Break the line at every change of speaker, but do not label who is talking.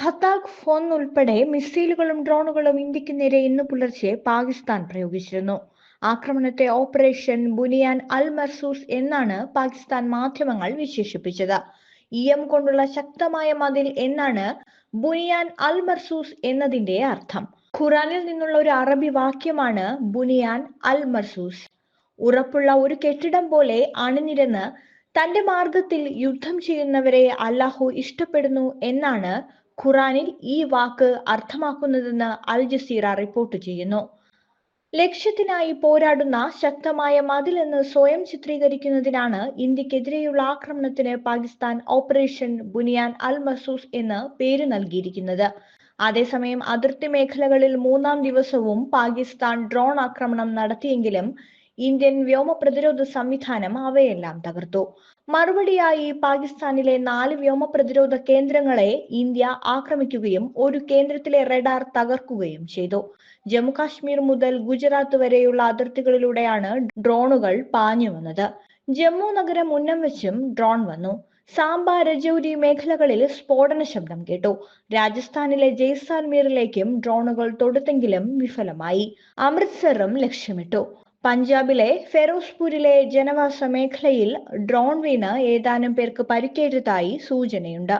ഖത്താക് phone ഉൾപ്പെടെ മിസൈലുകളും ഡ്രോണുകളും ഇന്ത്യക്ക് നേരെ ഇന്ന് പുലർച്ചെ പാകിസ്ഥാൻ പ്രയോഗിച്ചിരുന്നു. ആക്രമണത്തെ ഓപ്പറേഷൻ ബുനിയാൻ അൽ മർസൂസ് എന്നാണ് പാകിസ്ഥാൻ മാധ്യമങ്ങൾ വിശേഷിപ്പിച്ചത്. കൊണ്ടുള്ള ശക്തമായ മതിൽ എന്നാണ് ബുനിയാൻ അൽ മർസൂസ് എന്നതിന്റെ അർത്ഥം. ഖുറാനിൽ നിന്നുള്ള ഒരു അറബി വാക്യമാണ് ബുനിയാൻ അൽ മർസൂസ്. ഉറപ്പുള്ള ഒരു കെട്ടിടം പോലെ അണിനിരന്ന് തന്റെ മാർഗത്തിൽ യുദ്ധം ചെയ്യുന്നവരെ അല്ലാഹു ഇഷ്ടപ്പെടുന്നു എന്നാണ് ഖുറാനിൽ ഈ വാക്ക് അർത്ഥമാക്കുന്നതെന്ന് അൽ ജസീറ റിപ്പോർട്ട് ചെയ്യുന്നു. ലക്ഷ്യത്തിനായി പോരാടുന്ന ശക്തമായ മതിൽ എന്ന് സ്വയം ചിത്രീകരിക്കുന്നതിനാണ് ഇന്ത്യക്കെതിരെയുള്ള ആക്രമണത്തിന് പാകിസ്ഥാൻ ഓപ്പറേഷൻ ബുനിയാൻ അൽ മർസൂസ് എന്ന് പേര് നൽകിയിരിക്കുന്നത്. അതേസമയം അതിർത്തി മേഖലകളിൽ മൂന്നാം ദിവസവും പാകിസ്ഥാൻ ഡ്രോൺ ആക്രമണം നടത്തിയെങ്കിലും ഇന്ത്യൻ വ്യോമ പ്രതിരോധ സംവിധാനം അവയെല്ലാം തകർത്തു. മറുപടിയായി പാകിസ്ഥാനിലെ 4 വ്യോമ പ്രതിരോധ കേന്ദ്രങ്ങളെ ഇന്ത്യ ആക്രമിക്കുകയും ഒരു കേന്ദ്രത്തിലെ റഡാർ തകർക്കുകയും ചെയ്തു. ജമ്മു കാശ്മീർ മുതൽ ഗുജറാത്ത് വരെയുള്ള അതിർത്തികളിലൂടെയാണ് ഡ്രോണുകൾ പാഞ്ഞു വന്നത്. ജമ്മു നഗരം ഉന്നം വെച്ചും ഡ്രോൺ വന്നു. സാംബ രജൌരി മേഖലകളിൽ സ്ഫോടന ശബ്ദം കേട്ടു. രാജസ്ഥാനിലെ ജയ്സാൽമീറിലേക്കും ഡ്രോണുകൾ തൊടുത്തെങ്കിലും വിഫലമായി. അമൃത്സറും ലക്ഷ്യമിട്ടു. പഞ്ചാബിലെ ഫെറോസ്പൂരിലെ ജനവാസ മേഖലയിൽ ഡ്രോൺ വീണ് ഏതാനും പേർക്ക് പരിക്കേറ്റതായി സൂചനയുണ്ട്.